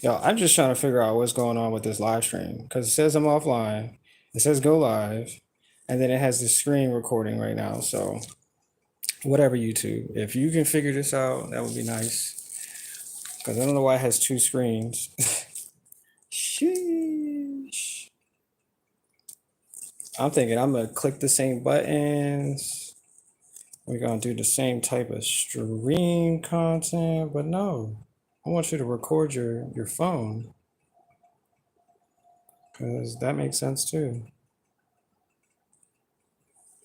Yo, I'm just trying to figure out what's going on with this live stream because it says I'm offline, it says go live, and then it has the screen recording right now. So, whatever, YouTube, if you can figure this out, that would be nice because I don't know why it has two screens. Sheesh. I'm thinking I'm gonna click the same buttons. We're gonna do the same type of stream content, but no, I want you to record your phone because that makes sense too.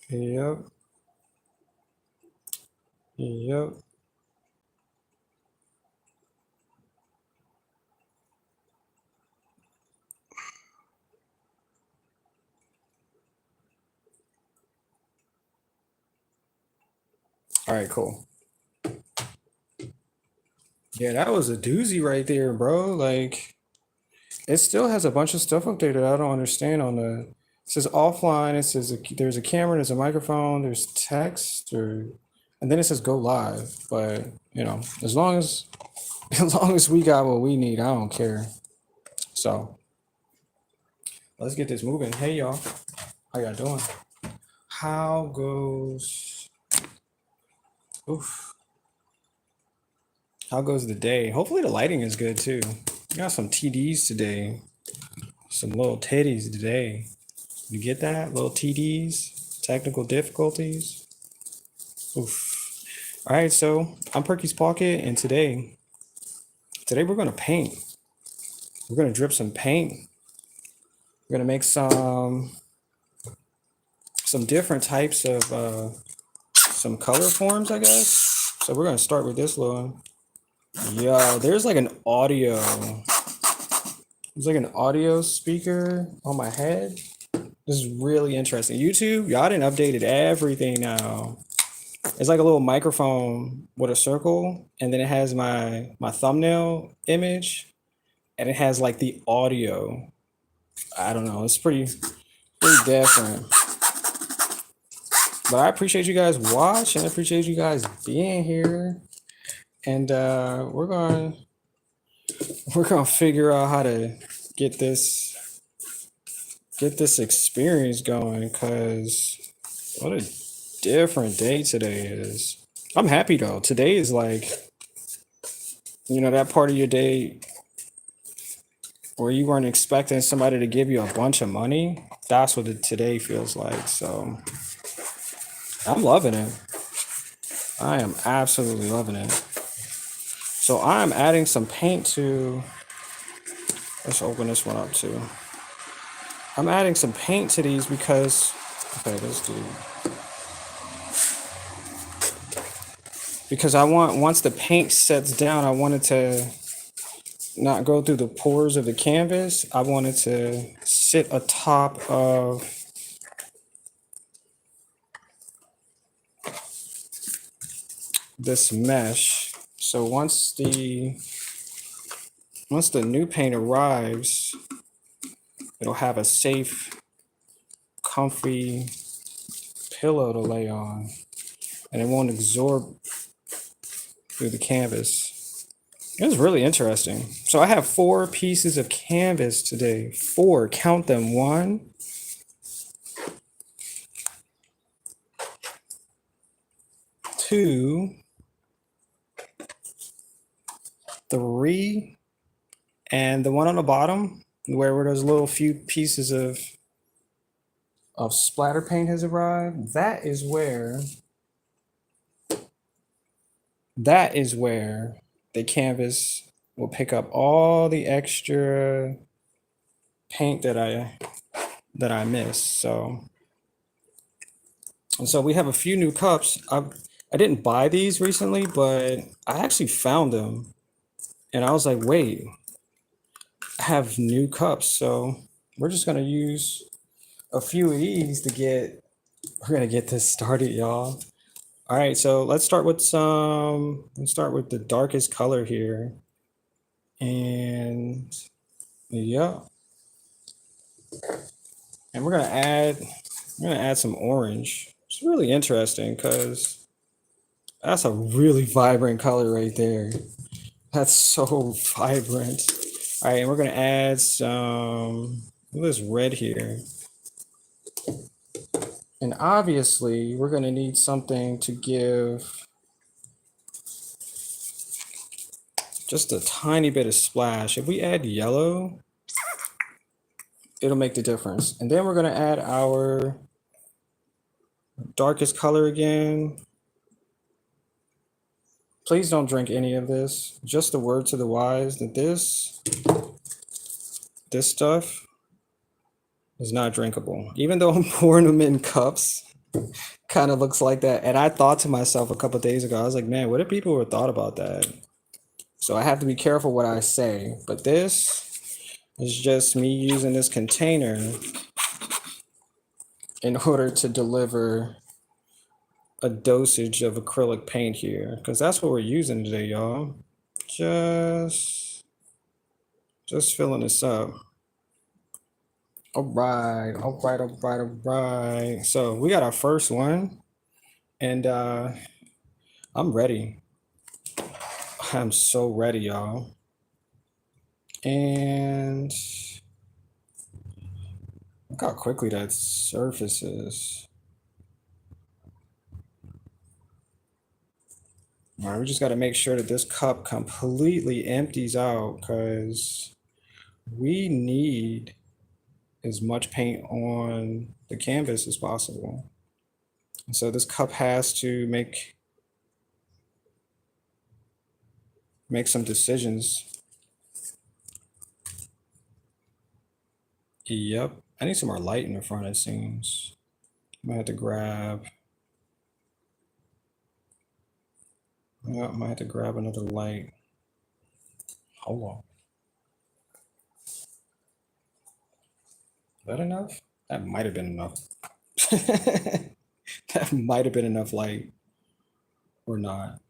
Yep. Yep. All right, cool. Yeah, that was a doozy right there, bro. Like, it still has a bunch of stuff up there that I don't understand on the. It says offline. It says there's a camera, there's a microphone, there's text, and then it says go live. But as long as as long as we got what we need, I don't care. So let's get this moving. Hey y'all, how y'all doing? How goes? Oof. How goes the day? Hopefully the lighting is good too. Got some TDs today. Some little titties today. You get that? Little TDs? Technical difficulties? Oof. All right, so I'm Perky's Pocket, and today we're gonna paint. We're gonna drip some paint. We're gonna make some different types of some color forms, I guess. So we're gonna start with this little. Yo, there's like an audio. There's like an audio speaker on my head. This is really interesting. YouTube, y'all done updated everything now. It's like a little microphone with a circle, and then it has my thumbnail image, and it has like the audio. I don't know. It's pretty different. But I appreciate you guys watching. I appreciate you guys being here, and we're gonna figure out how to get this experience going. Cause what a different day today is. I'm happy though. Today is like, that part of your day where you weren't expecting somebody to give you a bunch of money. That's what today feels like. So I'm loving it. I am absolutely loving it. So I'm adding some paint to. Let's open this one up too. I'm adding some paint to these because. Okay, let's do. Because I want, once the paint sets down, I want it to not go through the pores of the canvas. I want it to sit atop of this mesh. So once the new paint arrives, it'll have a safe, comfy pillow to lay on, and it won't absorb through the canvas. It's really interesting. So I have 4 pieces of canvas today. 4, count them. 1, 2, 3, and the one on the bottom where those little few pieces of splatter paint has arrived. That is where the canvas will pick up all the extra paint that I missed. So we have a few new cups. I didn't buy these recently, but I actually found them, and I was like, wait, I have new cups. So we're just gonna use a few of these we're gonna get this started, y'all. All right, so let's start with the darkest color here. And yeah. And we're gonna add some orange. It's really interesting because that's a really vibrant color right there. That's so vibrant. All right, and we're gonna add some of this red here. And obviously we're gonna need something to give just a tiny bit of splash. If we add yellow, it'll make the difference. And then we're gonna add our darkest color again. Please don't drink any of this. Just a word to the wise that this stuff is not drinkable. Even though I'm pouring them in cups, kind of looks like that. And I thought to myself a couple days ago, I was like, man, what if people would thought about that? So I have to be careful what I say. But this is just me using this container in order to deliver a dosage of acrylic paint here, because that's what we're using today, y'all. Just filling this up. All right, all right, all right, all right. So we got our first one, and I'm ready. I'm so ready, y'all. And look how quickly that surfaces. All right, we just got to make sure that this cup completely empties out, because we need as much paint on the canvas as possible. And so this cup has to make some decisions. Yep, I need some more light in the front, it seems. I might have to grab, yeah, I might have to grab another light. Hold on. Is that enough? That might have been enough. That might have been enough light or not.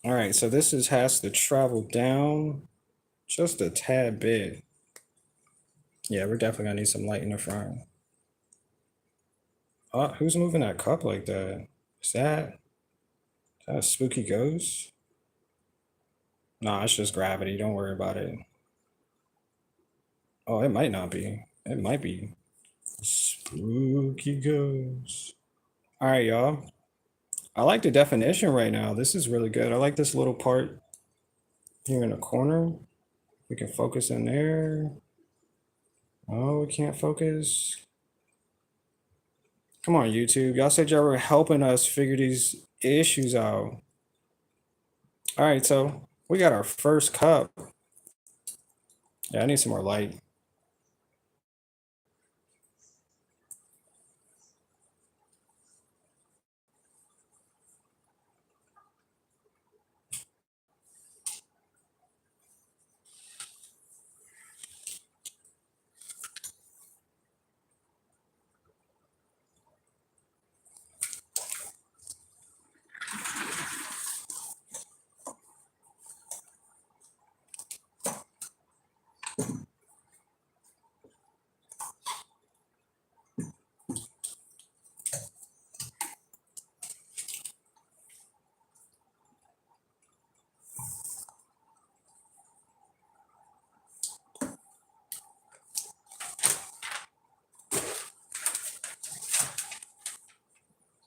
All right, so this has to travel down just a tad bit. Yeah, we're definitely gonna need some light in the front. Oh, who's moving that cup like that? Is that a spooky ghost? Nah, it's just gravity. Don't worry about it. Oh, it might not be. It might be spooky ghost. All right, y'all. I like the definition right now. This is really good. I like this little part here in the corner. We can focus in there. Oh, we can't focus. Come on, YouTube. Y'all said y'all were helping us figure these issues out. All right, so we got our first cup. Yeah, I need some more light.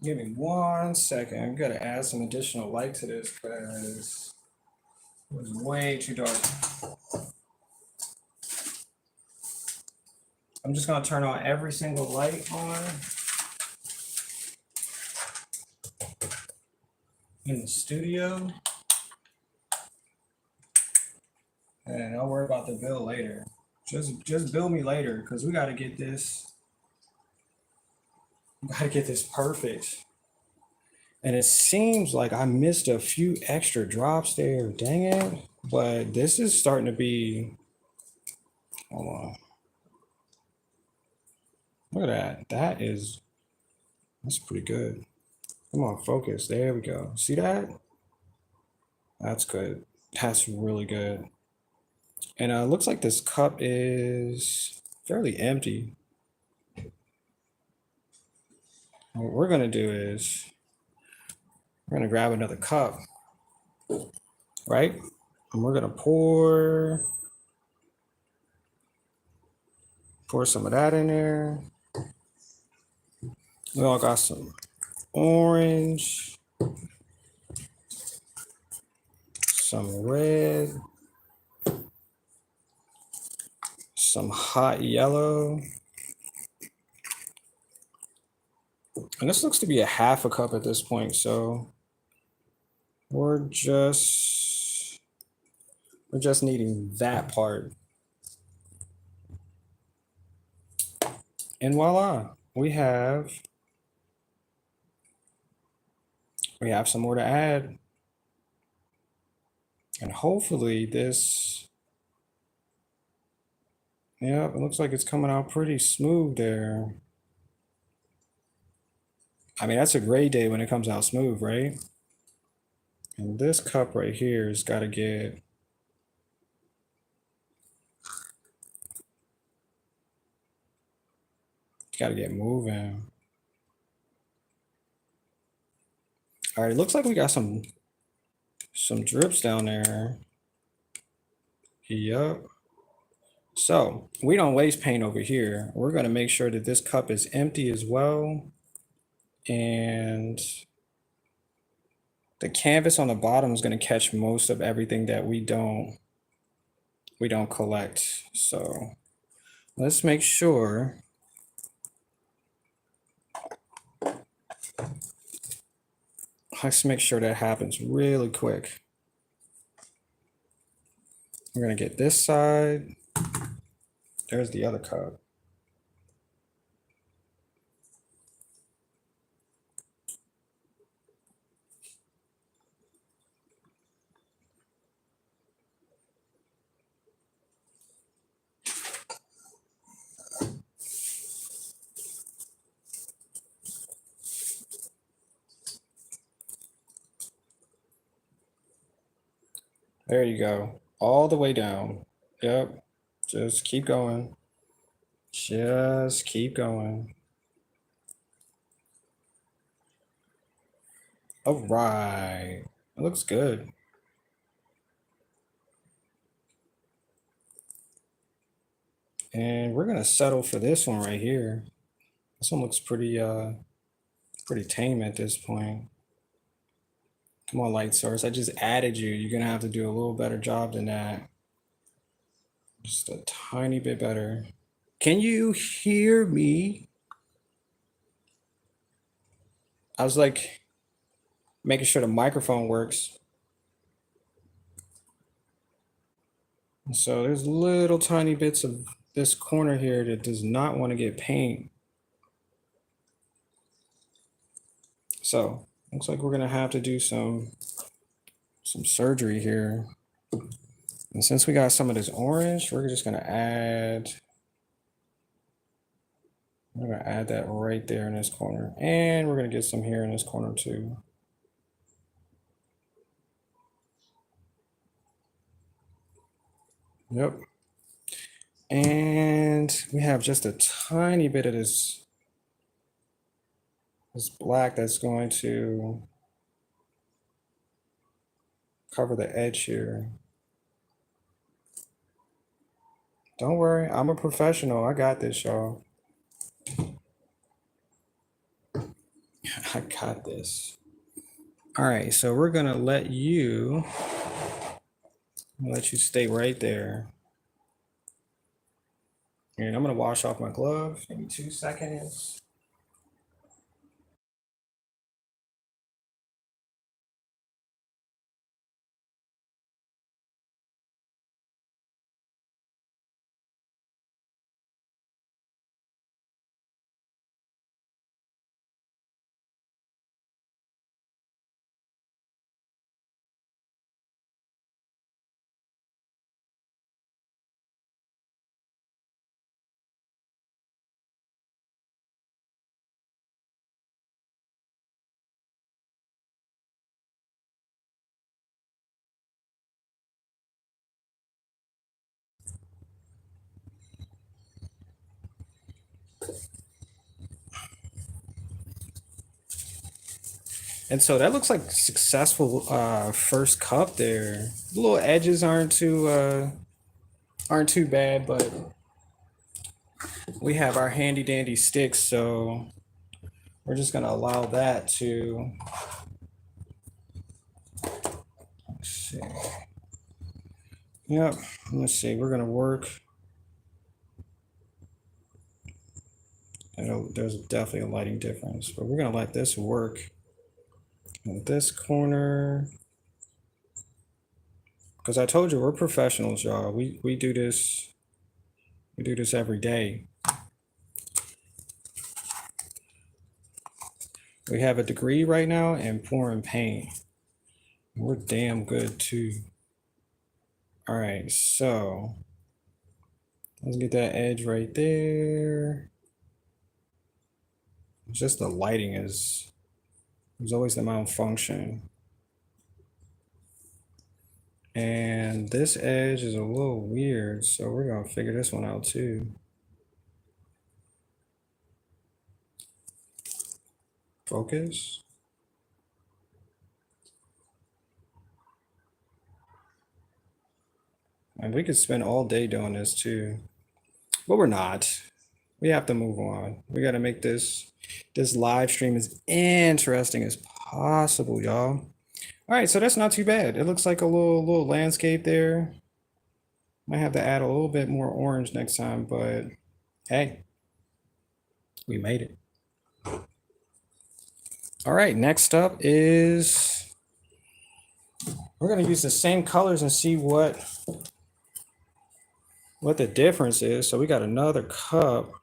Give me 1 second. I've got to add some additional light to this because it was way too dark. I'm just gonna turn on every single light on in the studio, and I'll worry about the bill later. Just bill me later, because we gotta get this. Gotta get this perfect. And it seems like I missed a few extra drops there. Dang it! But this is starting to be. Hold on. Look at that. That's pretty good. Come on, focus. There we go. See that? That's good. That's really good. And it looks like this cup is fairly empty. What we're gonna do is we're gonna grab another cup, right? And we're gonna pour some of that in there. We all got some orange, some red, some hot yellow. And this looks to be a half a cup at this point, so we're just needing that part. And voila, we have some more to add. And hopefully this, yeah, it looks like it's coming out pretty smooth there. I mean, that's a great day when it comes out smooth, right? And this cup right here has got to get moving. All right, it looks like we got some drips down there. Yup. So we don't waste paint over here. We're gonna make sure that this cup is empty as well. And the canvas on the bottom is gonna catch most of everything that we don't collect. So let's make sure. Let's make sure that happens really quick. We're gonna get this side. There's the other cup. There you go. All the way down. Yep. Just keep going. Just keep going. All right. It looks good. And we're gonna settle for this one right here. This one looks pretty tame at this point. Come on, light source. I just added you. You're gonna have to do a little better job than that. Just a tiny bit better. Can you hear me? I was like making sure the microphone works. So there's little tiny bits of this corner here that does not want to get paint. So looks like we're gonna have to do some surgery here. And since we got some of this orange, we're just gonna add that right there in this corner. And we're gonna get some here in this corner too. Yep. And we have just a tiny bit of this black that's going to cover the edge here. Don't worry, I'm a professional. I got this, y'all. I got this. All right, so we're gonna let you stay right there. And I'm gonna wash off my glove. Maybe 2 seconds. And so that looks like successful first cup there. The little edges aren't too bad, but we have our handy dandy sticks, so we're just gonna allow that to, let's see. Yep, let's see, we're gonna work. There's definitely a lighting difference, but we're gonna let this work in this corner. Because I told you we're professionals, y'all. We do this, every day. We have a degree right now in pouring paint. We're damn good too. All right, so let's get that edge right there. It's just the lighting is, there's always the malfunction. And this edge is a little weird, so we're gonna figure this one out too. Focus. And we could spend all day doing this too, but we're not. We have to move on. We got to make this live stream as interesting as possible, y'all. All right, so that's not too bad. It looks like a little landscape there. Might have to add a little bit more orange next time, but hey, we made it. All right, next up is, we're gonna use the same colors and see what the difference is. So we got another cup.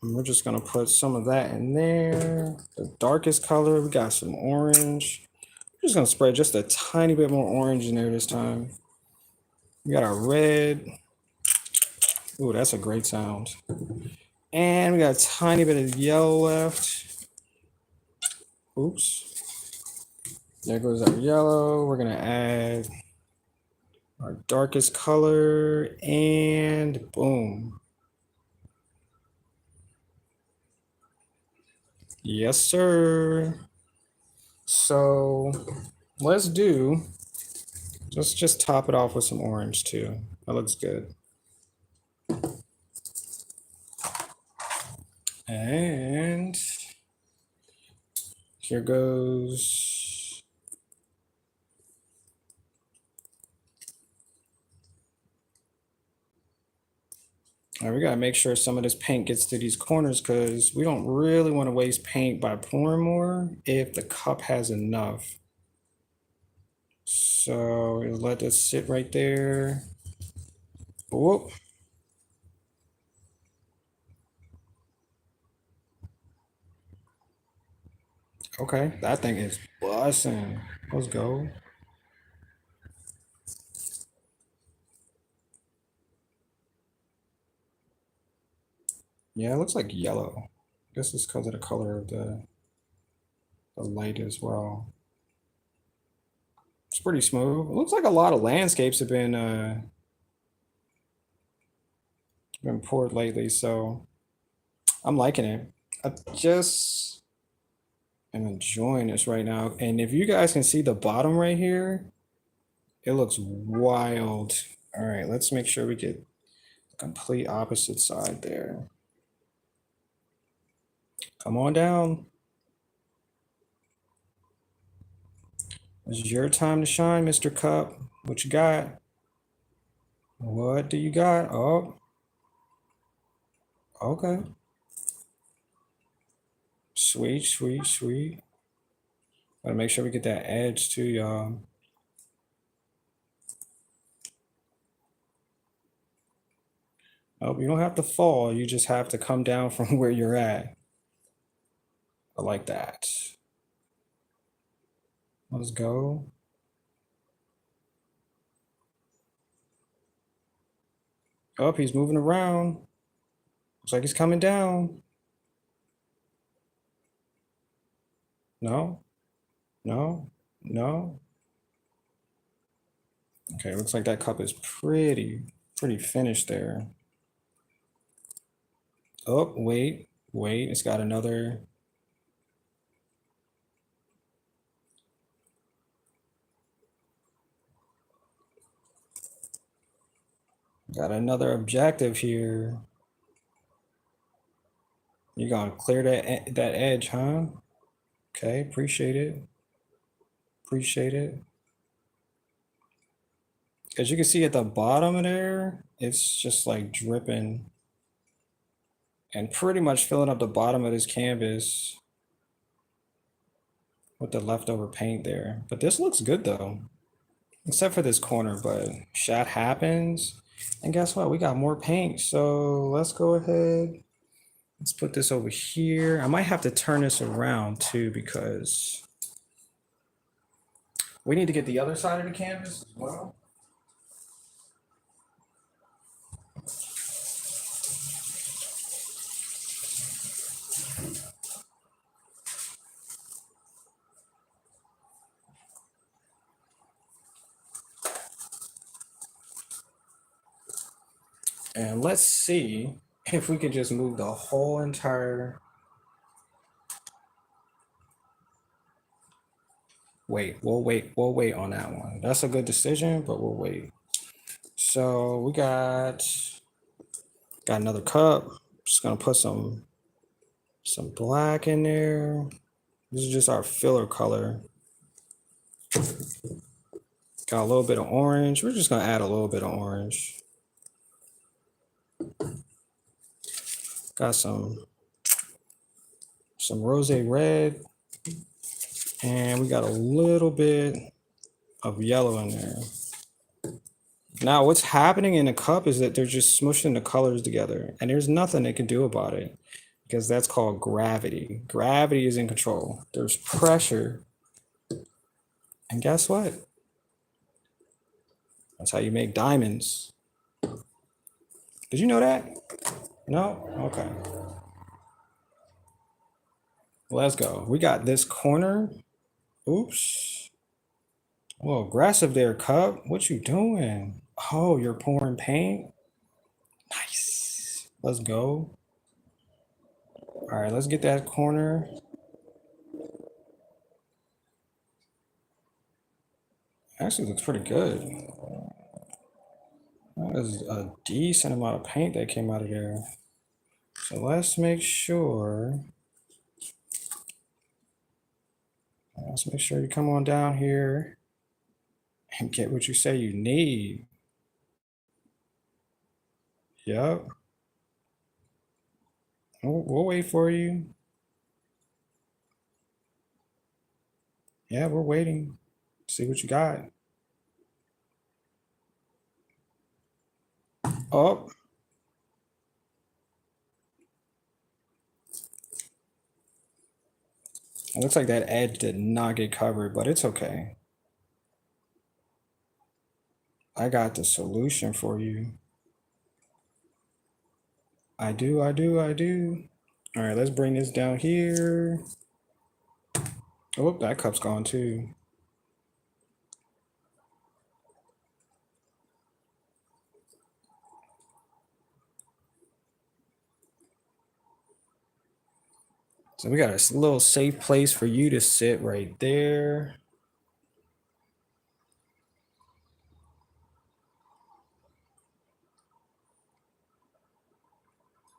And we're just gonna put some of that in there. The darkest color, we got some orange. We're just gonna spread just a tiny bit more orange in there this time. We got our red. Ooh, that's a great sound. And we got a tiny bit of yellow left. Oops. There goes our yellow. We're gonna add our darkest color and boom. Yes, sir. So let's just top it off with some orange too. That looks good. And here goes. All right, we gotta make sure some of this paint gets to these corners because we don't really want to waste paint by pouring more if the cup has enough. So we'll let this sit right there. Whoop. Okay, that thing is busting. Let's go. Yeah, it looks like yellow. I guess it's because of the color of the light as well. It's pretty smooth. It looks like a lot of landscapes have been poured lately, so I'm liking it. I just am enjoying this right now. And if you guys can see the bottom right here, it looks wild. All right, let's make sure we get the complete opposite side there. Come on down. It's your time to shine, Mr. Cup. What you got? What do you got? Oh, okay. Sweet, sweet, sweet. Gotta make sure we get that edge too, y'all. Oh, you don't have to fall. You just have to come down from where you're at. I like that. Let's go. Oh, he's moving around. Looks like he's coming down. No, no, no. Okay, looks like that cup is pretty finished there. Oh, wait, it's got another. Got another objective here. You gonna clear that edge, huh? Okay, appreciate it. Appreciate it. As you can see at the bottom of there, it's just like dripping and pretty much filling up the bottom of this canvas with the leftover paint there. But this looks good though, except for this corner, but shot happens. And guess what? We got more paint. So let's go ahead. Let's put this over here. I might have to turn this around too because we need to get the other side of the canvas as well. And let's see if we could just move the whole entire. We'll wait on that one. That's a good decision, but we'll wait. So we got another cup. Just gonna put some black in there. This is just our filler color. Got a little bit of orange. We're just gonna add a little bit of orange. Got some rose red, and we got a little bit of yellow in there. Now what's happening in the cup is that they're just smushing the colors together, and there's nothing they can do about it because that's called gravity. Gravity is in control. There's pressure, and guess what? That's how you make diamonds. Did you know that? No? Okay. Let's go. We got this corner. Oops. A little aggressive there, cup. What you doing? Oh, you're pouring paint? Nice. Let's go. All right, let's get that corner. Actually looks pretty good. That is a decent amount of paint that came out of there. So let's make sure. Let's make sure you come on down here and get what you say you need. Yep. We'll wait for you. Yeah, we're waiting. See what you got. Oh. It looks like that edge did not get covered, but it's okay. I got the solution for you. I do. All right, let's bring this down here. Oh, that cup's gone too. So we got a little safe place for you to sit right there.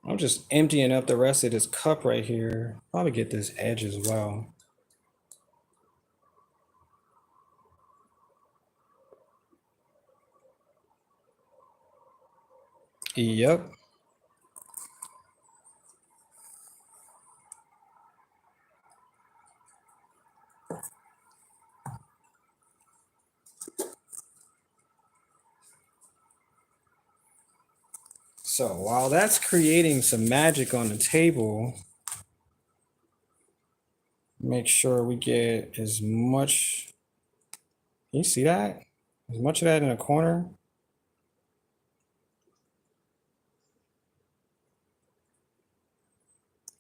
I'm just emptying up the rest of this cup right here. Probably get this edge as well. Yep. So while that's creating some magic on the table, make sure we get as much. Can you see that? As much of that in the corner.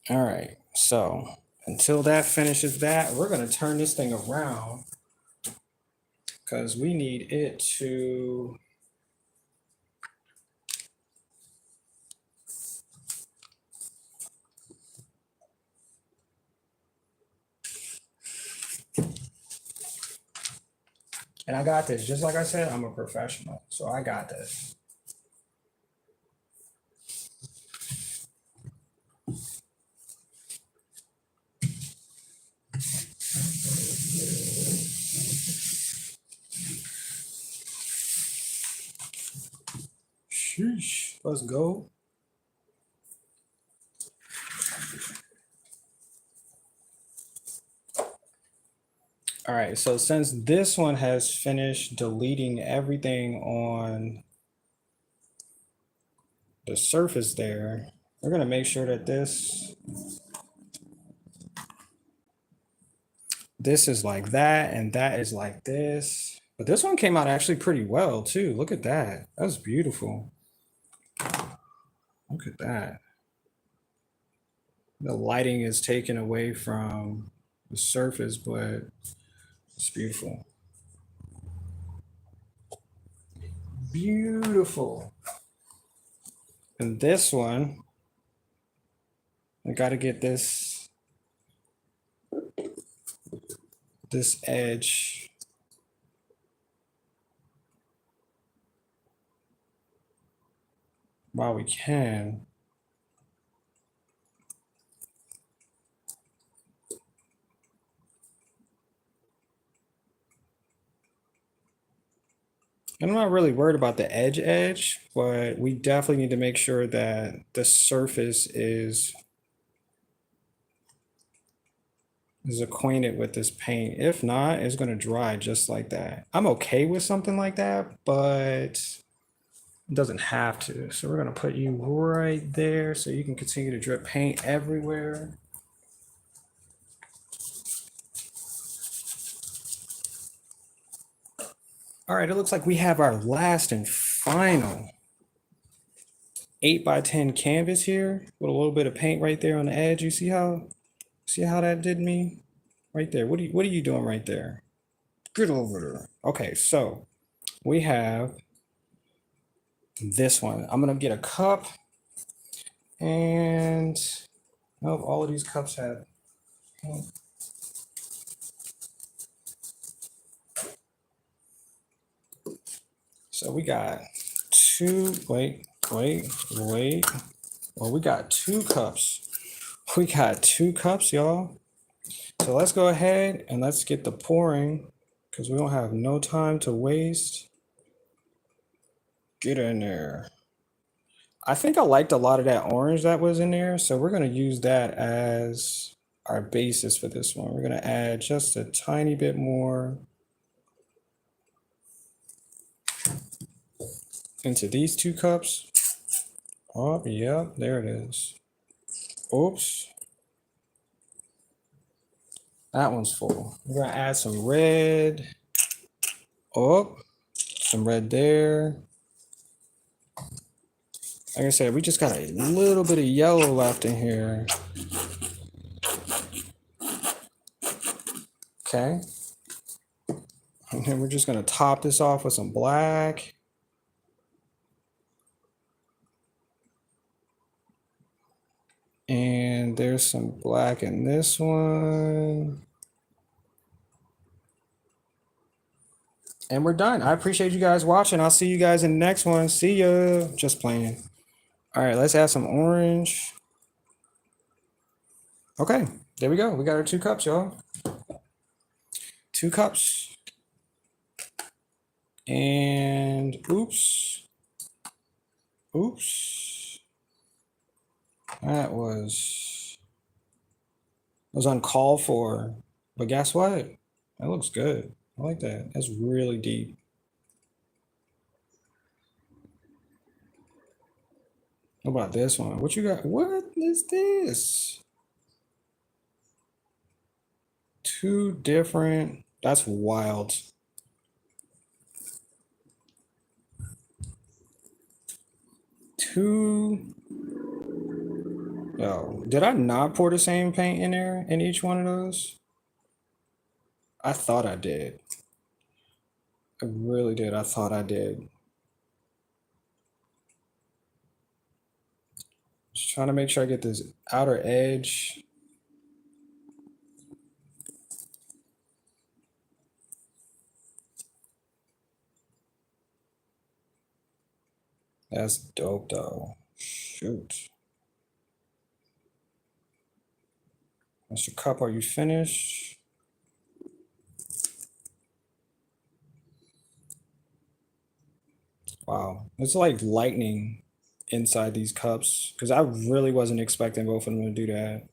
All right, so until that finishes that, we're gonna turn this thing around because we need it to. And I got this. Just like I said, I'm a professional, so I got this. Sheesh. Let's go. All right, so since this one has finished deleting everything on the surface there, we're gonna make sure that this is like that and that is like this. But this one came out actually pretty well too. Look at that. That's beautiful. Look at that. The lighting is taken away from the surface, but it's beautiful. Beautiful. And this one, I got to get this edge while we can. And I'm not really worried about the edge, but we definitely need to make sure that the surface is acquainted with this paint. If not, it's going to dry just like that. I'm okay with something like that, but it doesn't have to. So we're going to put you right there so you can continue to drip paint everywhere. All right, it looks like we have our last and final 8x10 canvas here with a little bit of paint right there on the edge. You see how that did me? Right there. What are you doing right there? Get over there. Okay, so we have this one. I'm gonna get a cup, and oh, all of these cups have paint. So we got two, wait. Well, we got two cups. We got two cups, y'all. So let's go ahead and let's get the pouring because we don't have no time to waste. Get in there. I think I liked a lot of that orange that was in there. So we're gonna use that as our basis for this one. We're gonna add just a tiny bit more into these two cups. Oh, yeah, there it is. Oops. That one's full. We're gonna add some red. Oh, some red there. Like I said, we just got a little bit of yellow left in here. Okay. And then we're just gonna top this off with some black. And there's some black in this one. And we're done. I appreciate you guys watching. I'll see you guys in the next one. See ya. Just playing. All right, let's add some orange. Okay, there we go. We got our two cups, y'all. Two cups. And oops. That was uncalled for. But guess what? That looks good. I like that. That's really deep. What about this one? What you got? What is this? Two different. That's wild. Two. Oh, did I not pour the same paint in there in each one of those? I thought I did. I really did. I thought I did. Just trying to make sure I get this outer edge. That's dope though. Shoot. Mr. Cup, are you finished? Wow, it's like lightning inside these cups because I really wasn't expecting both of them to do that.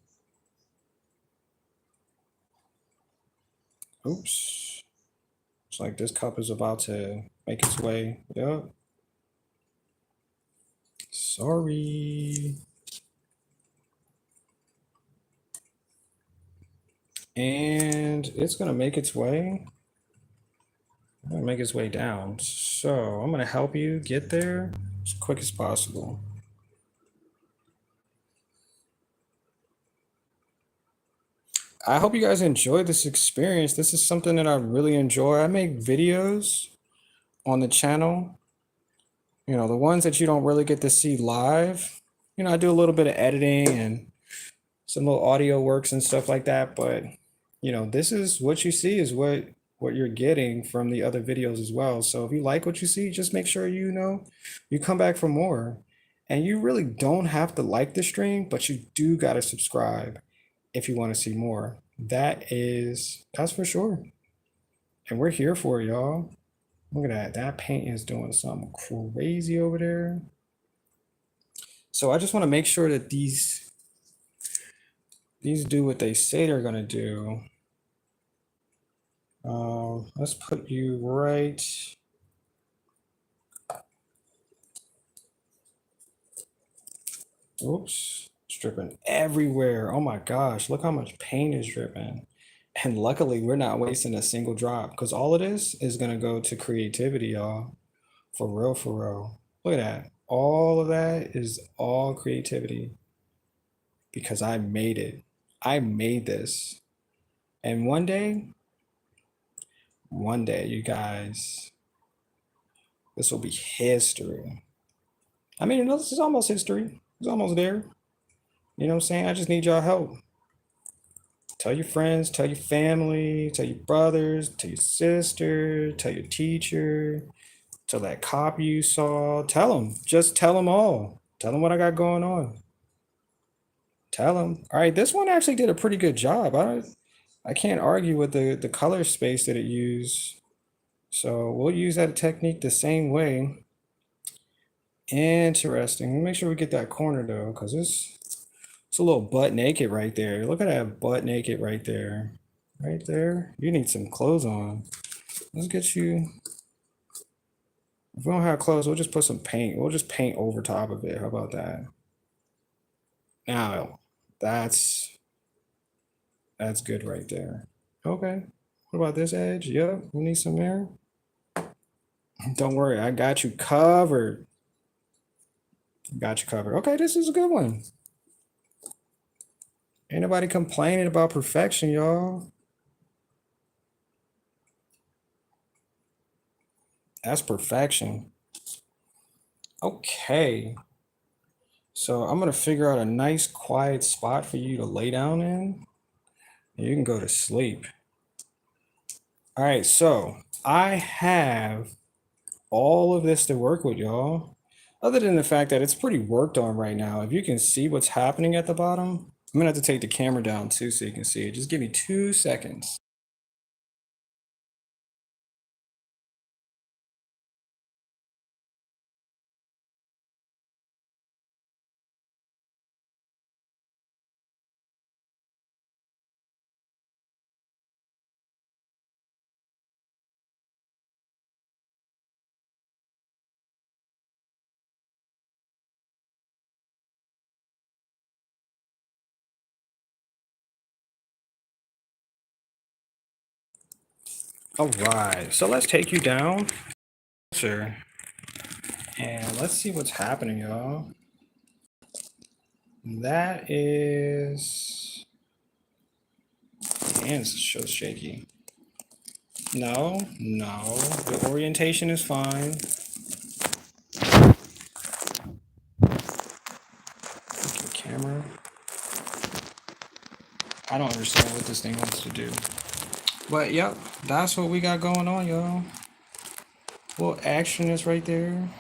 Oops. It's like this cup is about to make its way. Yep. Sorry. And it's gonna make its way. Gonna make its way down. So I'm gonna help you get there as quick as possible. I hope you guys enjoyed this experience. This is something that I really enjoy. I make videos on the channel, the ones that you don't really get to see live. I do a little bit of editing and some little audio works and stuff like that, but this is what you see is what you're getting from the other videos as well. So if you like what you see, just make sure you come back for more. And you really don't have to like the stream, but you do got to subscribe if you want to see more. That's for sure. And we're here for it, y'all. Look at that. That paint is doing something crazy over there. So I just want to make sure that these do what they say they're gonna do. Let's put you right. Oops, it's dripping everywhere. Oh my gosh, look how much paint is dripping. And luckily, we're not wasting a single drop because all of this is gonna go to creativity, y'all. For real, for real. Look at that. All of that is all creativity because I made it. I made this. And one day, you guys, this will be history. I mean, this is almost history. It's almost there. You know what I'm saying? I just need y'all help. Tell your friends, tell your family, tell your brothers, tell your sister, tell your teacher, tell that cop you saw. Tell them. Just tell them all. Tell them what I got going on. Tell them. All right, this one actually did a pretty good job. I can't argue with the color space that it used. So we'll use that technique the same way. Interesting. Make sure we get that corner though, because it's a little butt naked right there. Look at that butt naked right there. Right there. You need some clothes on. Let's get you. If we don't have clothes, we'll just put some paint. We'll just paint over top of it. How about that? Now, that's that's good right there. Okay. What about this edge? Yep. We need some air. Don't worry, I got you covered. Got you covered. Okay, this is a good one. Ain't nobody complaining about perfection, y'all. That's perfection. Okay. So I'm gonna figure out a nice quiet spot for you to lay down in. And you can go to sleep. All right, so I have all of this to work with, y'all. Other than the fact that it's pretty worked on right now. If you can see what's happening at the bottom, I'm gonna have to take the camera down too so you can see it. Just give me 2 seconds. All right, so let's take you down. Sure. And let's see what's happening, y'all. That is. Hands so shaky. No, no. The orientation is fine. The camera. I don't understand what this thing wants to do. But yep, that's what we got going on, y'all. Little action is right there.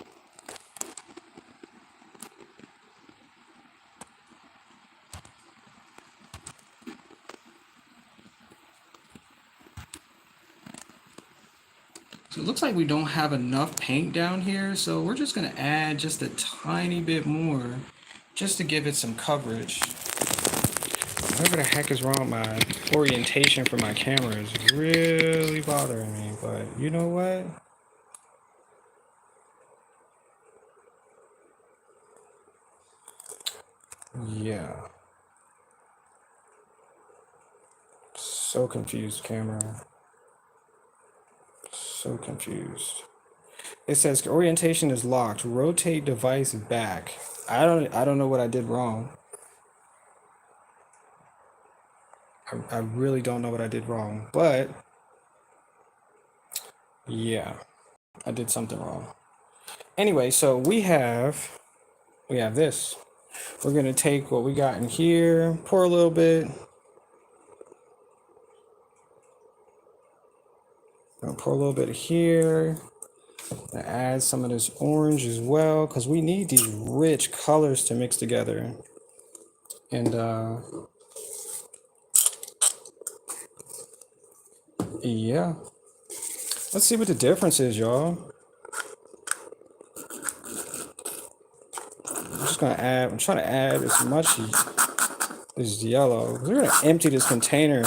So it looks like we don't have enough paint down here, so we're just gonna add just a tiny bit more just to give it some coverage. Whatever the heck is wrong with my orientation for my camera is really bothering me, but you know what? Yeah. So confused, camera. So confused. It says orientation is locked. Rotate device back. I don't know what I did wrong. I really don't know what I did wrong, but yeah, I did something wrong. Anyway, so we have this. We're gonna take what we got in here, pour a little bit. Gonna pour a little bit here. Gonna add some of this orange as well, because we need these rich colors to mix together. And yeah, let's see what the difference is, y'all. I'm trying to add as much as yellow. We're gonna empty this container.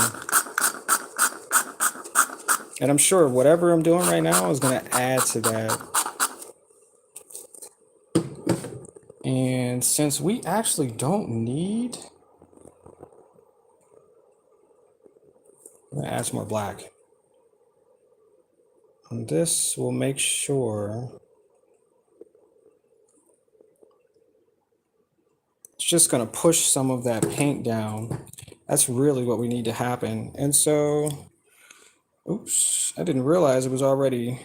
And I'm sure whatever I'm doing right now is gonna add to that. And since we actually don't need, I'm gonna add some more black. And this will make sure it's just gonna push some of that paint down. That's really what we need to happen. And so, oops, I didn't realize it was already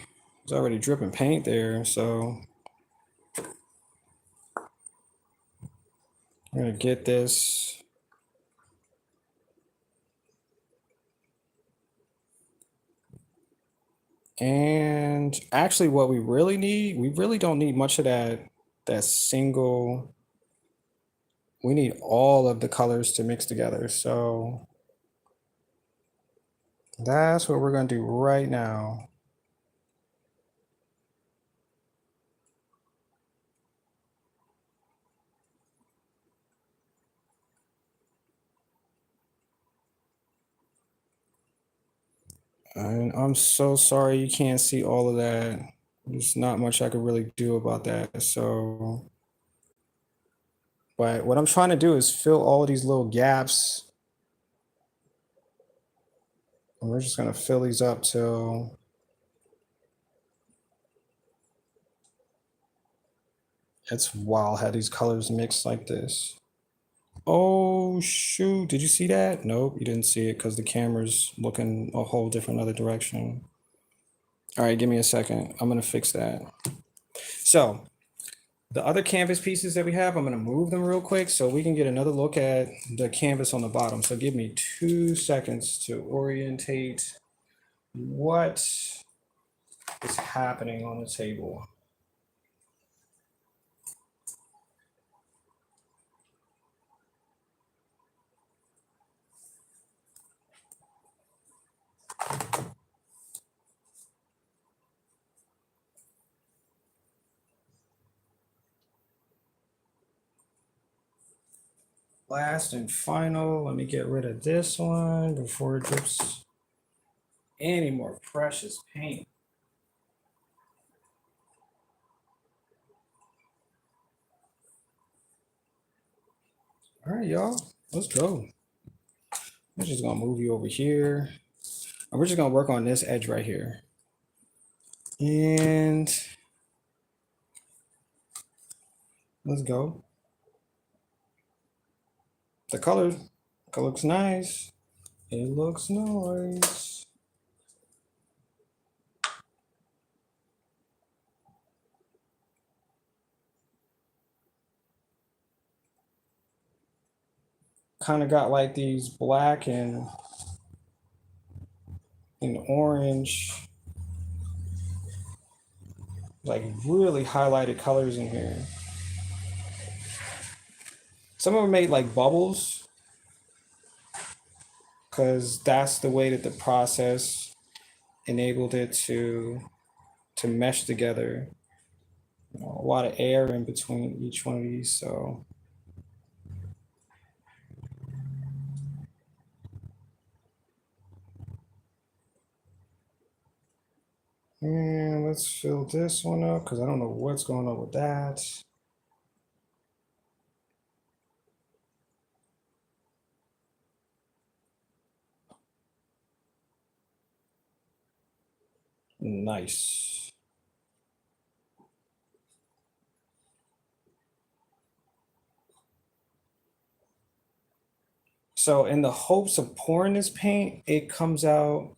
dripping paint there. So I'm gonna get this. And actually what we really don't need much of that single, we need all of the colors to mix together. So that's what we're gonna do right now. And I'm so sorry you can't see all of that. There's not much I could really do about that. So, but what I'm trying to do is fill all of these little gaps. And we're just gonna fill these up till it's wild how these colors mix like this. Oh shoot, did you see that? Nope, you didn't see it because the camera's looking a whole different other direction. All right, give me a second. I'm gonna fix that. So the other canvas pieces that we have, I'm gonna move them real quick so we can get another look at the canvas on the bottom. So give me 2 seconds to orientate what is happening on the table. Last and final, let me get rid of this one before it drips any more precious paint. All right, y'all, let's go. I'm just gonna move you over here. And we're just gonna work on this edge right here. And let's go. The color looks nice. It looks nice. Kind of got like these black and orange, like really highlighted colors in here. Some of them made like bubbles because that's the way that the process enabled it to to mesh together. You know, a lot of air in between each one of these. So and let's fill this one up because I don't know what's going on with that. Nice. So in the hopes of pouring this paint, it comes out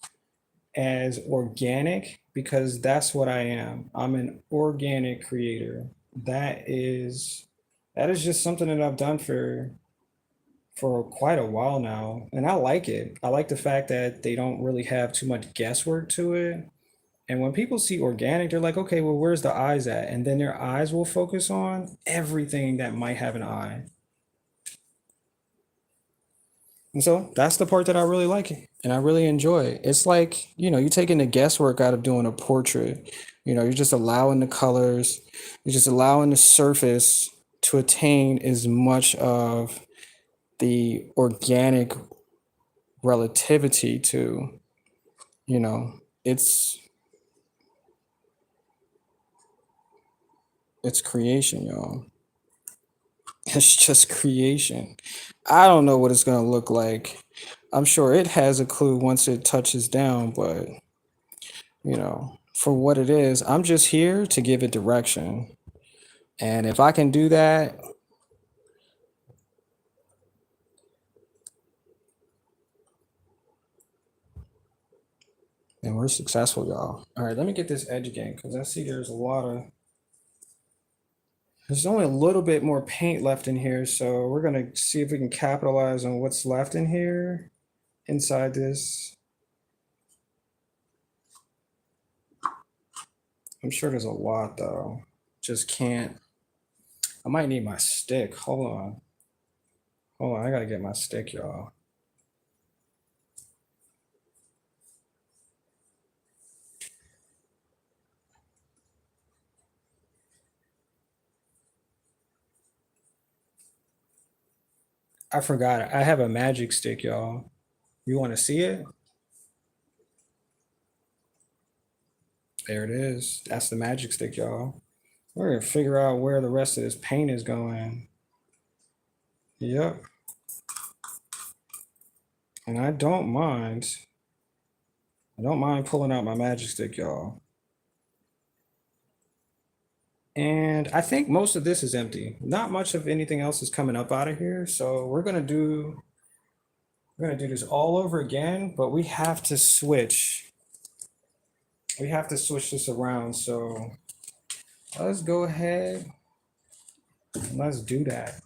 as organic because that's what I am. I'm an organic creator. That is that is just something that I've done for quite a while now, and I like it. I like the fact that they don't really have too much guesswork to it. And when people see organic, they're like, okay, well, where's the eyes at? And then their eyes will focus on everything that might have an eye. And so that's the part that I really like and I really enjoy. It's like, you know, you're taking the guesswork out of doing a portrait. You know, you're just allowing the colors, you're just allowing the surface to attain as much of the organic relativity to, you know, it's creation, y'all. It's just creation. I don't know what it's gonna look like. I'm sure it has a clue once it touches down, but you know, for what it is, I'm just here to give it direction. And if I can do that, then we're successful, y'all. All right, let me get this edge again because I see there's only a little bit more paint left in here. So we're gonna see if we can capitalize on what's left in here inside this. I'm sure there's a lot though. Just can't. I might need my stick. Hold on. Hold on. I gotta get my stick, y'all. I forgot it. I have a magic stick, y'all. You want to see it? There it is. That's the magic stick, y'all. We're gonna figure out where the rest of this paint is going. Yep. And I don't mind. I don't mind pulling out my magic stick, y'all. And I think most of this is empty. Not much of anything else is coming up out of here. So we're gonna do this all over again, but we have to switch. We have to switch this around. So let's go ahead and let's do that.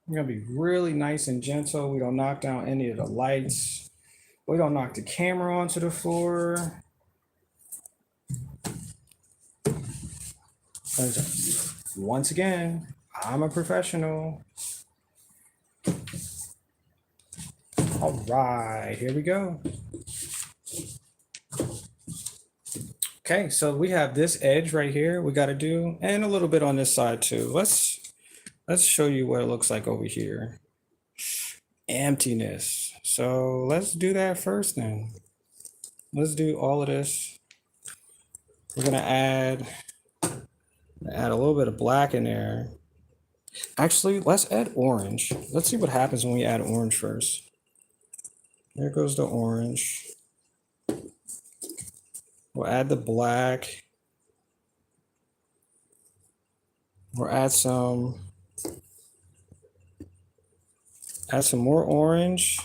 We're gonna be really nice and gentle. We don't knock down any of the lights. We don't knock the camera onto the floor. Once again, I'm a professional. All right, here we go. Okay, so we have this edge right here we got to do, and a little bit on this side too. Let's show you what it looks like over here. Emptiness. So let's do that first then. Let's do all of this. We're gonna add a little bit of black in there. Actually, let's add orange. Let's see what happens when we add orange first. There goes the orange. We'll add the black. We'll add some more orange.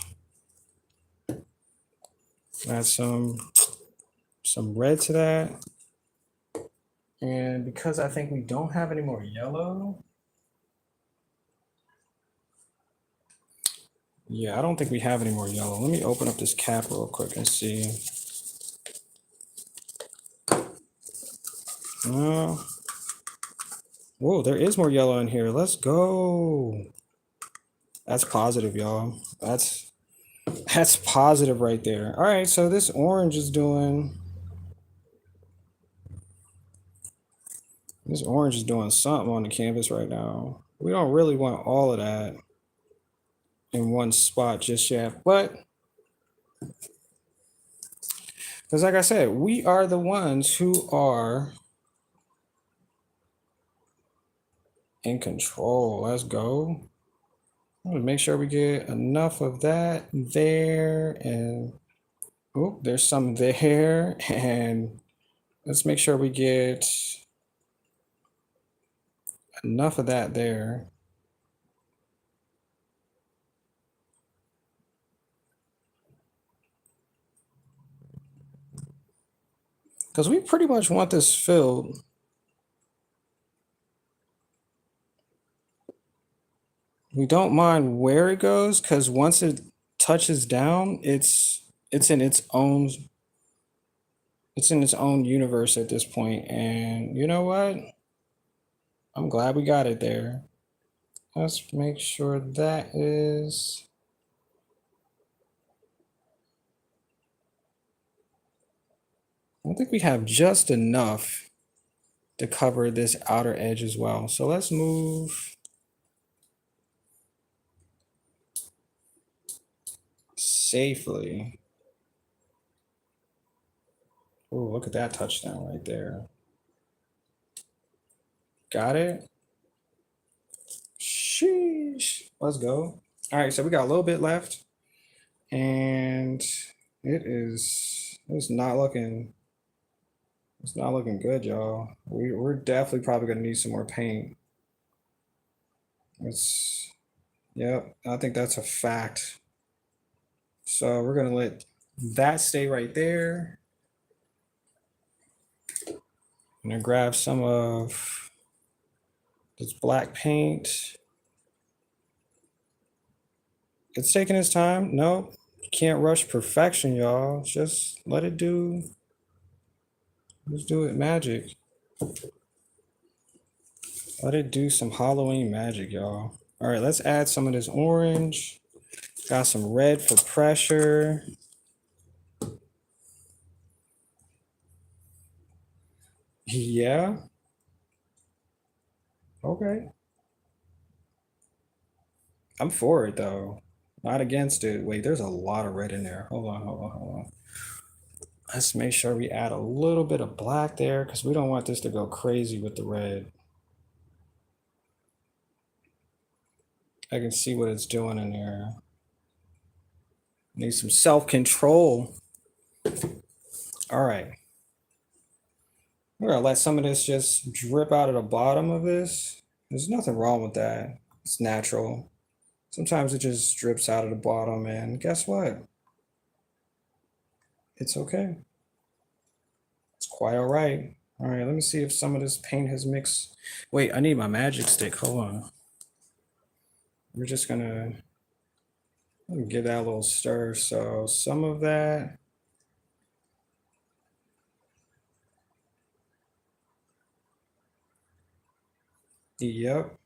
Add some red to that. And because I think we don't have any more yellow, yeah, I don't think we have any more yellow. Let me open up this cap real quick and see. Whoa, there is more yellow in here. Let's go. That's positive, y'all. That's positive right there. All right, so this orange is doing This orange is doing something on the canvas right now. We don't really want all of that in one spot just yet, but because like I said, we are the ones who are in control. Let's go. Make sure we get enough of that there, and oh, there's some there, and let's make sure we get enough of that there. Because we pretty much want this filled. We don't mind where it goes, because once it touches down, it's in its own universe at this point. And you know what? I'm glad we got it there. Let's make sure that is. I think we have just enough to cover this outer edge as well. So let's move safely. Oh, look at that touchdown right there. Got it. Sheesh. Let's go. All right, so we got a little bit left, and it's not looking good, y'all. We're definitely probably gonna need some more paint. Yep, I think that's a fact. So we're gonna let that stay right there. I'm gonna grab some of this black paint. It's taking its time. Nope, you can't rush perfection, y'all. Just let it do. Let's do it magic. Let it do some Halloween magic, y'all. All right, let's add some of this orange. Got some red for pressure. Yeah. Okay. I'm for it though. Not against it. Wait, there's a lot of red in there. Hold on. Let's make sure we add a little bit of black there because we don't want this to go crazy with the red. I can see what it's doing in there. Need some self-control. All right. We're gonna let some of this just drip out of the bottom of this. There's nothing wrong with that. It's natural. Sometimes it just drips out of the bottom, and guess what? It's okay. It's quite all right. All right, let me see if some of this paint has mixed. Wait, I need my magic stick. Hold on. We're just gonna give that a little stir. So some of that. Yep.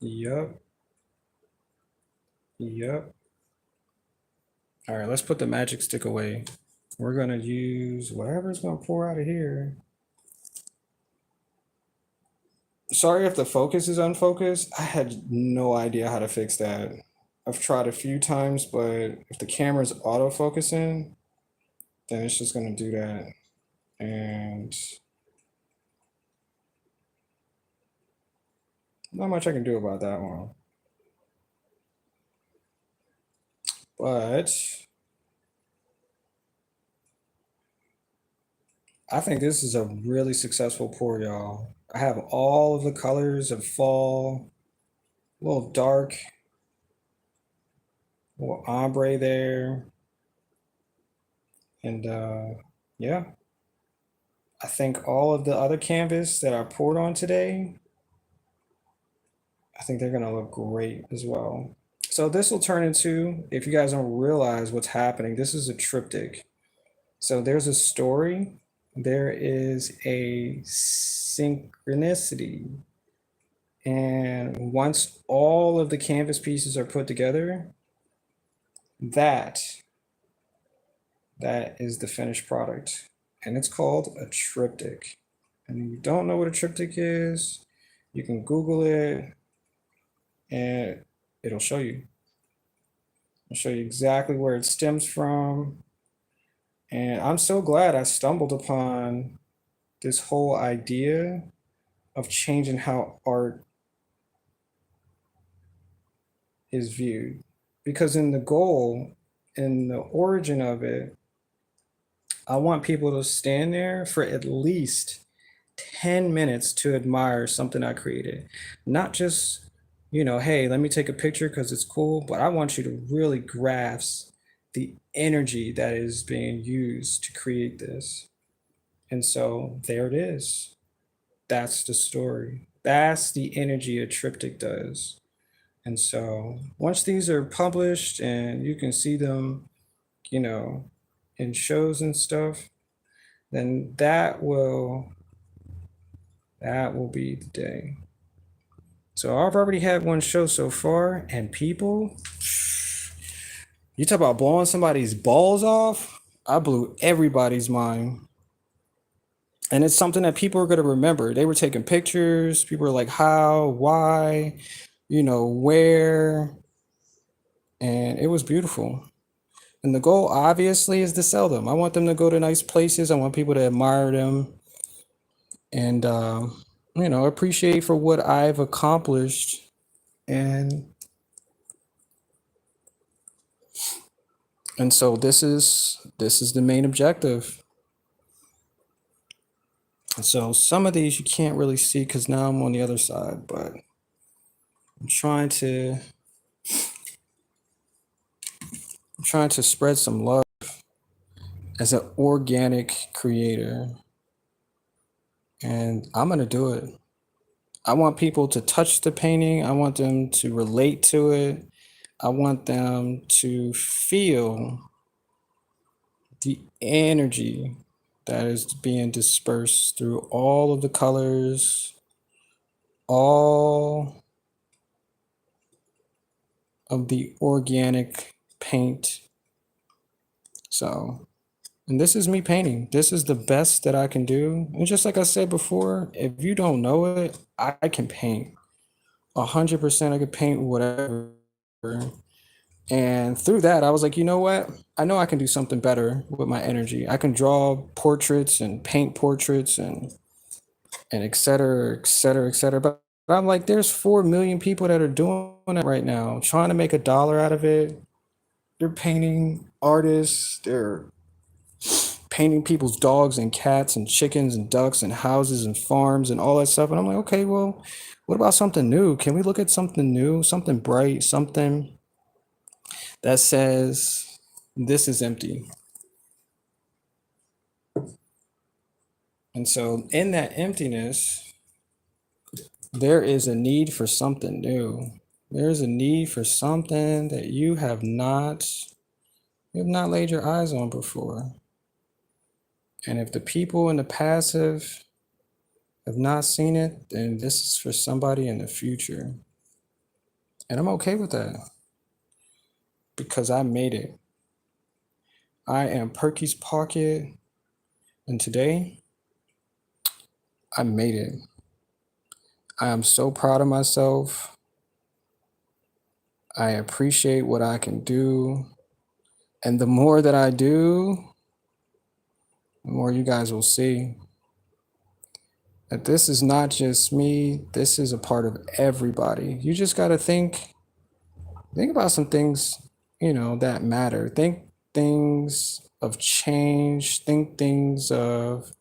Yep. Yep. All right, let's put the magic stick away. We're gonna use whatever's gonna pour out of here. Sorry if the focus is unfocused. I had no idea how to fix that. I've tried a few times, but if the camera's autofocusing, then it's just gonna do that. And not much I can do about that one. But I think this is a really successful pour, y'all. I have all of the colors of fall, a little dark, a little ombre there. And yeah, I think all of the other canvas that I poured on today, I think they're gonna look great as well. So this will turn into, if you guys don't realize what's happening, this is a triptych. So there's a story, there is a synchronicity. And once all of the canvas pieces are put together, that is the finished product. And it's called a triptych. And if you don't know what a triptych is, you can Google it and it'll show you. I'll show you exactly where it stems from. And I'm so glad I stumbled upon this whole idea of changing how art is viewed. Because in the goal, in the origin of it, I want people to stand there for at least 10 minutes to admire something I created. Not just, hey, let me take a picture because it's cool, but I want you to really grasp the energy that is being used to create this. And so there it is. That's the story. That's the energy a triptych does. And so once these are published and you can see them, you know, in shows and stuff, then that will be the day. So I've already had one show so far, and people, you talk about blowing somebody's balls off. I blew everybody's mind. And it's something that people are going to remember. They were taking pictures. People were like, how, why, where. And it was beautiful. And the goal, obviously, is to sell them. I want them to go to nice places. I want people to admire them and, appreciate for what I've accomplished. And so this is the main objective. And so some of these you can't really see because now I'm on the other side, but I'm trying to spread some love as an organic creator. And I'm going to do it. I want people to touch the painting. I want them to relate to it. I want them to feel the energy that is being dispersed through all of the colors, all of the organic paint. So, and this is me painting. This is the best that I can do. And just like I said before, if you don't know it, I can paint. 100% I could paint whatever. And through that, I was like, you know what? I know I can do something better with my energy. I can draw portraits and paint portraits and et cetera, et cetera, et cetera. But I'm like, there's 4 million people that are doing it right now, trying to make $1 out of it. They're painting artists. They're painting people's dogs and cats and chickens and ducks and houses and farms and all that stuff. And I'm like, okay, well, what about something new? Can we look at something new, something bright, something that says this is empty? And so in that emptiness, there is a need for something new. There's a need for something that you have not laid your eyes on before. And if the people in the past have not seen it, then this is for somebody in the future. And I'm okay with that because I made it. I am Perky's Pocket, and today I made it. I am so proud of myself. I appreciate what I can do. And the more that I do, the more you guys will see that this is not just me. This is a part of everybody. You just got to think about some things, that matter. Think things of change. Think things of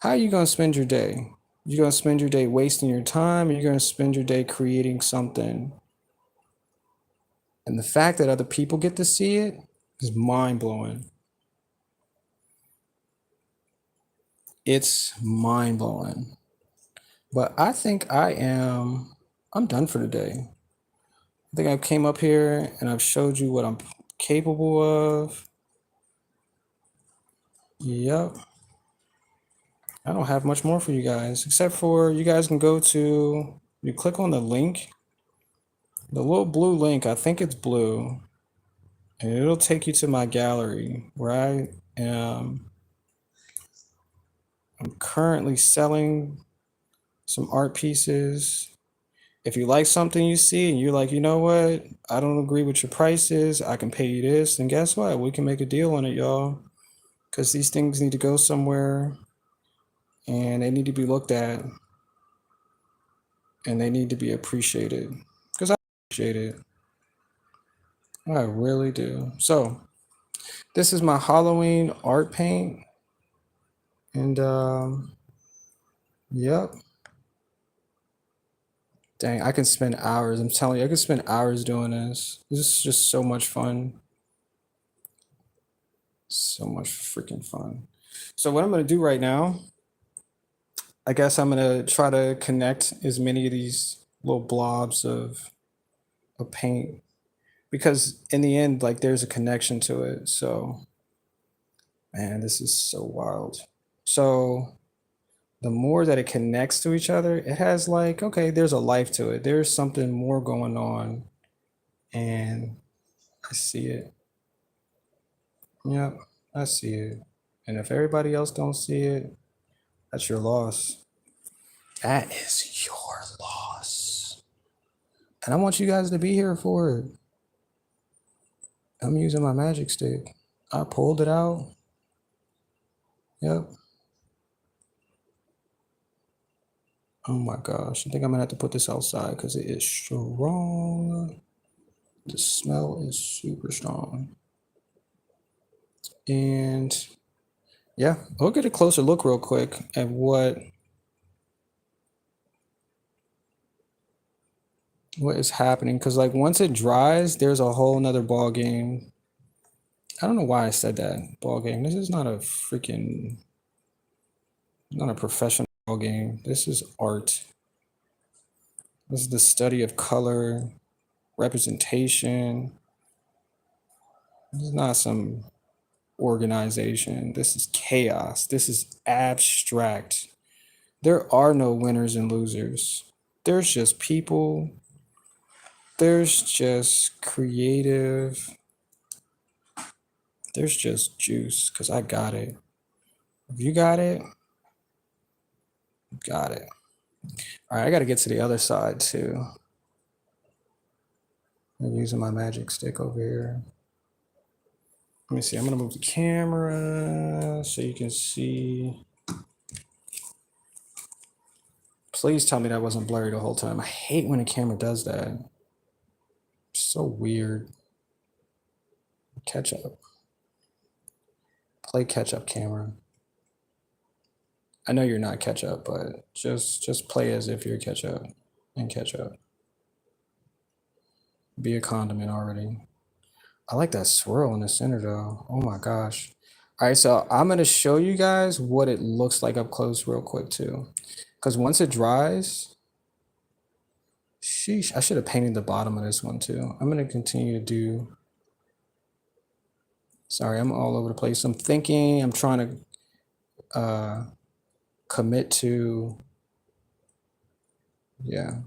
how are you going to spend your day? You're going to spend your day wasting your time, or you're going to spend your day creating something. And the fact that other people get to see it is mind-blowing. It's mind-blowing. But I think I'm done for today. I think I came up here and I've showed you what I'm capable of. Yep. I don't have much more for you guys, except for you guys can you click on the link, the little blue link, I think it's blue, and it'll take you to my gallery where I'm currently selling some art pieces. If you like something you see and you're like, you know what, I don't agree with your prices, I can pay you this, then guess what? We can make a deal on it, y'all. Because these things need to go somewhere and they need to be looked at and they need to be appreciated. Because I appreciate it. I really do. So, this is my Halloween art paint. And, yep. Dang, I can spend hours. I'm telling you, I could spend hours doing this. This is just so much fun. So much freaking fun. So what I'm gonna do right now, I guess I'm gonna try to connect as many of these little blobs of paint because in the end, like there's a connection to it. So man, this is so wild. So the more that it connects to each other, it has like, okay, there's a life to it. There's something more going on. And I see it. Yep, I see it. And if everybody else don't see it, that's your loss. That is your loss. And I want you guys to be here for it. I'm using my magic stick. I pulled it out. Yep. Oh my gosh. I think I'm gonna have to put this outside because it is strong. The smell is super strong. And yeah, we'll get a closer look real quick at what is happening. Cause like once it dries, there's a whole nother ball game. I don't know why I said that ball game. This is not a freaking not a professional game. This is art. This is the study of color, representation. This is not some organization. This is chaos. This is abstract. There are no winners and losers. There's just people. There's just creative. There's just juice because I got it. If you got it, got it. All right, I got to get to the other side too. I'm using my magic stick over here. Let me see. I'm gonna move the camera so you can see. Please tell me that wasn't blurry the whole time. I hate when a camera does that. It's so weird. Catch up. Play catch up, camera. I know you're not catch up, but just play as if you're catch up and catch up. Be a condiment already. I like that swirl in the center though. Oh my gosh. All right, so I'm gonna show you guys what it looks like up close real quick too. Because once it dries, sheesh, I should have painted the bottom of this one too. I'm gonna continue to do, sorry, I'm all over the place. I'm thinking, I'm trying to commit to, yeah.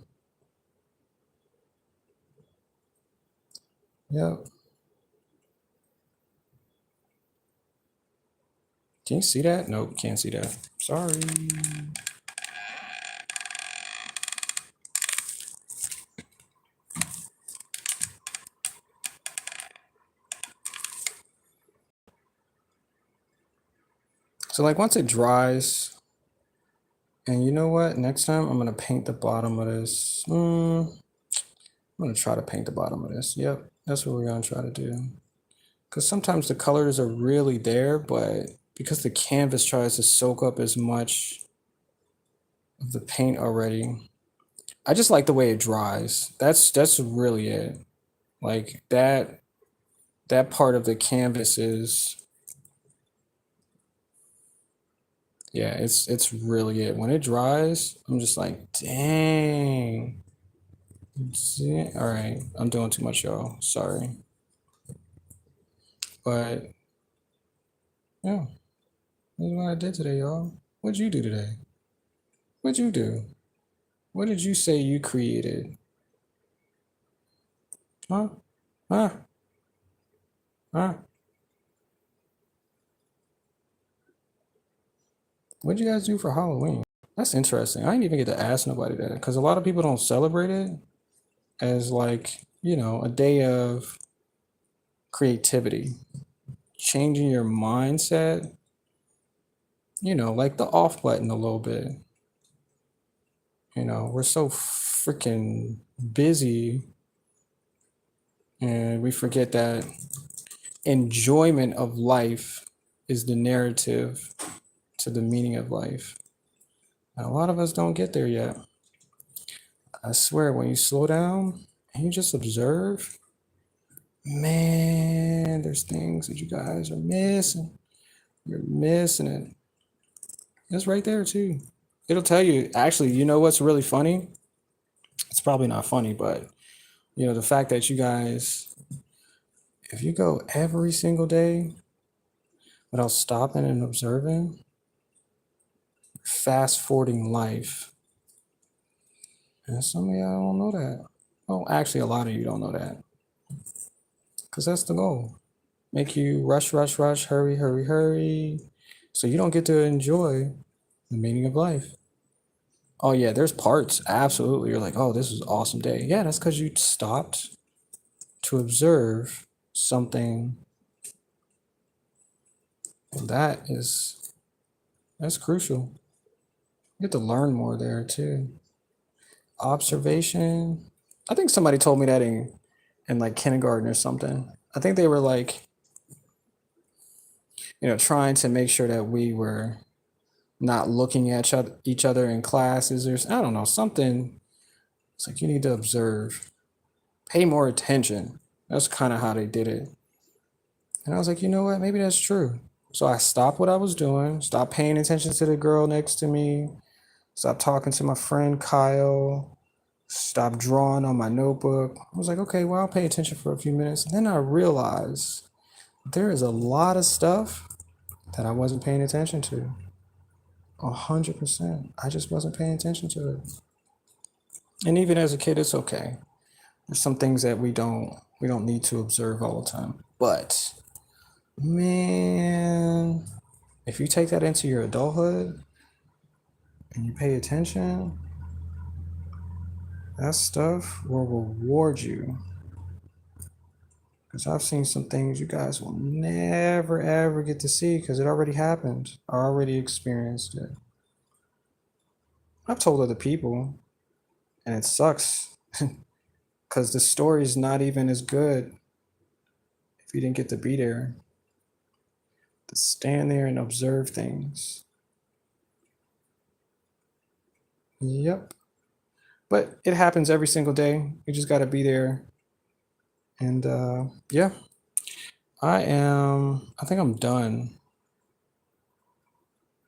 Yep. Can you see that? Nope, can't see that. Sorry. So like once it dries, and you know what? Next time I'm gonna paint the bottom of this. I'm gonna try to paint the bottom of this. Yep, that's what we're gonna try to do. Because sometimes the colors are really there, but because the canvas tries to soak up as much of the paint already, I just like the way it dries. That's really it. Like that part of the canvas is, yeah, it's really it. When it dries, I'm just like, dang. All right, I'm doing too much, y'all. Sorry. But yeah, that's what I did today, y'all. What'd you do today? What'd you do? What did you say you created? Huh? Huh? Huh? What did you guys do for Halloween? That's interesting. I didn't even get to ask nobody that because a lot of people don't celebrate it as like, a day of creativity, changing your mindset, like the off button a little bit. We're so freaking busy and we forget that enjoyment of life is the narrative to the meaning of life. And a lot of us don't get there yet. I swear, when you slow down and you just observe, man, there's things that you guys are missing. You're missing it. It's right there too. It'll tell you. Actually, you know what's really funny? It's probably not funny, but the fact that you guys, if you go every single day without stopping and observing, fast forwarding life. And some of y'all don't know that. Well, actually, a lot of you don't know that. Because that's the goal. Make you rush, rush, rush, hurry, hurry, hurry. So you don't get to enjoy the meaning of life. Oh, yeah, there's parts. Absolutely. You're like, oh, this is an awesome day. Yeah, that's because you stopped to observe something. And that's crucial. You get to learn more there too. Observation. I think somebody told me that in like kindergarten or something. I think they were like, trying to make sure that we were not looking at each other in classes or I don't know, something. It's like you need to observe, pay more attention. That's kind of how they did it. And I was like, you know what? Maybe that's true. So I stopped what I was doing, stopped paying attention to the girl next to me, stopped talking to my friend Kyle, stopped drawing on my notebook. I was like, okay, well, I'll pay attention for a few minutes. And then I realized there is a lot of stuff that I wasn't paying attention to. 100%. I just wasn't paying attention to it. And even as a kid, it's okay. There's some things that we don't need to observe all the time. But man, if you take that into your adulthood and you pay attention, that stuff will reward you. Because I've seen some things you guys will never ever get to see because it already happened. I already experienced it. I've told other people, and it sucks because the story is not even as good if you didn't get to be there. To stand there and observe things. Yep. But it happens every single day. You just got to be there. And yeah, I think I'm done.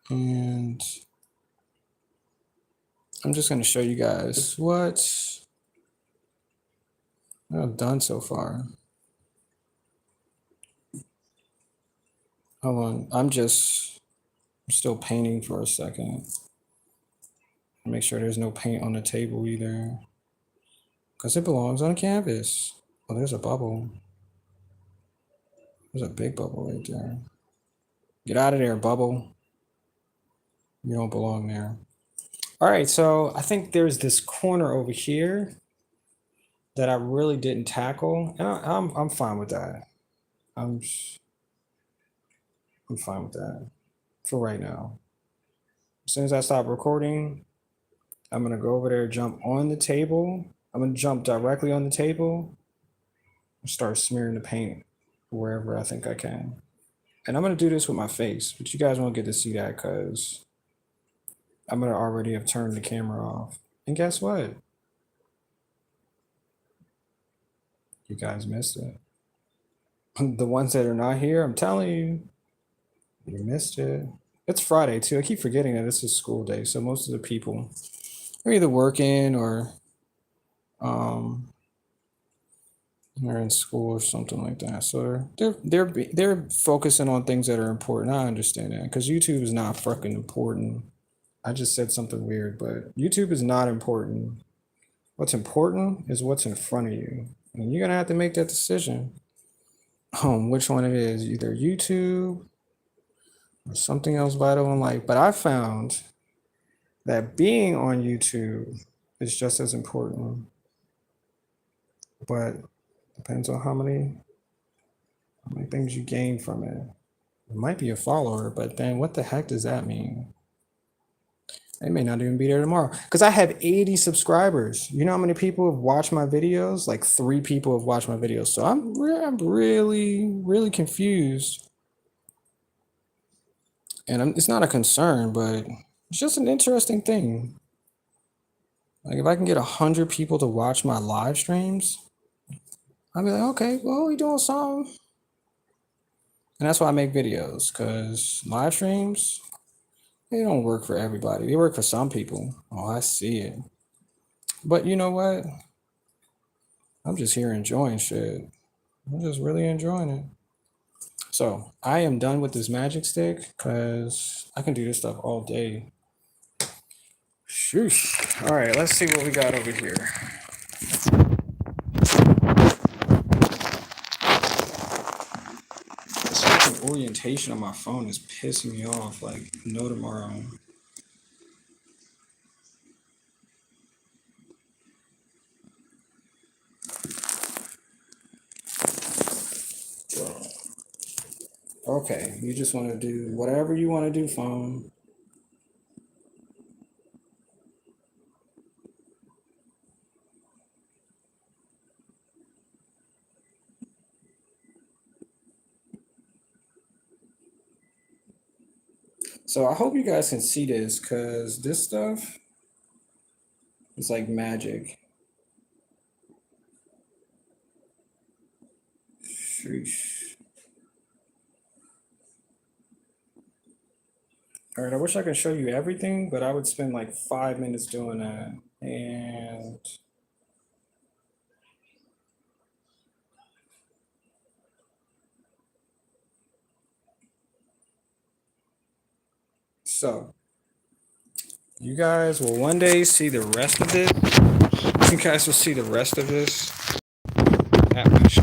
And I'm just going to show you guys what I've done so far. Hold on. I'm still painting for a second. Make sure there's no paint on the table either. Because it belongs on canvas. Oh, there's a bubble. There's a big bubble right there. Get out of there, bubble. You don't belong there. All right, so I think there's this corner over here that I really didn't tackle, and I'm fine with that. I'm fine with that for right now. As soon as I stop recording, I'm gonna go over there, jump on the table. I'm gonna jump directly on the table and start smearing the paint wherever I think I can. And I'm gonna do this with my face, but you guys won't get to see that because I'm gonna already have turned the camera off. And guess what? You guys missed it. The ones that are not here, I'm telling you, you missed it. It's Friday too. I keep forgetting that it's a school day, so most of the people are either working or they're in school or something like that. So they're focusing on things that are important. I understand that because YouTube is not fucking important. I just said something weird, but YouTube is not important. What's important is what's in front of you, and you're gonna have to make that decision. Which one it is? Either YouTube or something else vital in life. But I found that being on YouTube is just as important, but depends on how many things you gain from it. It might be a follower, but then what the heck does that mean? They may not even be there tomorrow because I have 80 subscribers. You know how many people have watched my videos? Like 3 people have watched my videos. So I'm really, really confused. And it's not a concern, but it's just an interesting thing. Like if I can get 100 people to watch my live streams, I'll be like, okay, well, we doing something. And that's why I make videos, because live streams, they don't work for everybody. They work for some people. Oh, I see it. But you know what? I'm just here enjoying shit. I'm just really enjoying it. So I am done with this magic stick because I can do this stuff all day. Shoosh. All right, let's see what we got over here. This fucking orientation on my phone is pissing me off like no tomorrow. Okay, you just want to do whatever you want to do, phone. So I hope you guys can see this because this stuff is like magic. Sheesh. All right, I wish I could show you everything, but I would spend like 5 minutes doing that. And so you guys will one day see the rest of this. You guys will see the rest of this at my show.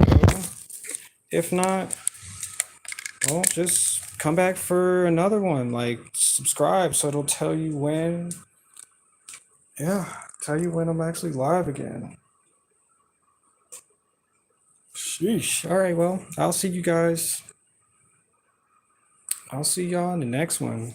If not, well, just come back for another one. Like subscribe so it'll tell you when, yeah, tell you when I'm actually live again. Sheesh. All right, well, I'll see you guys. I'll see y'all in the next one.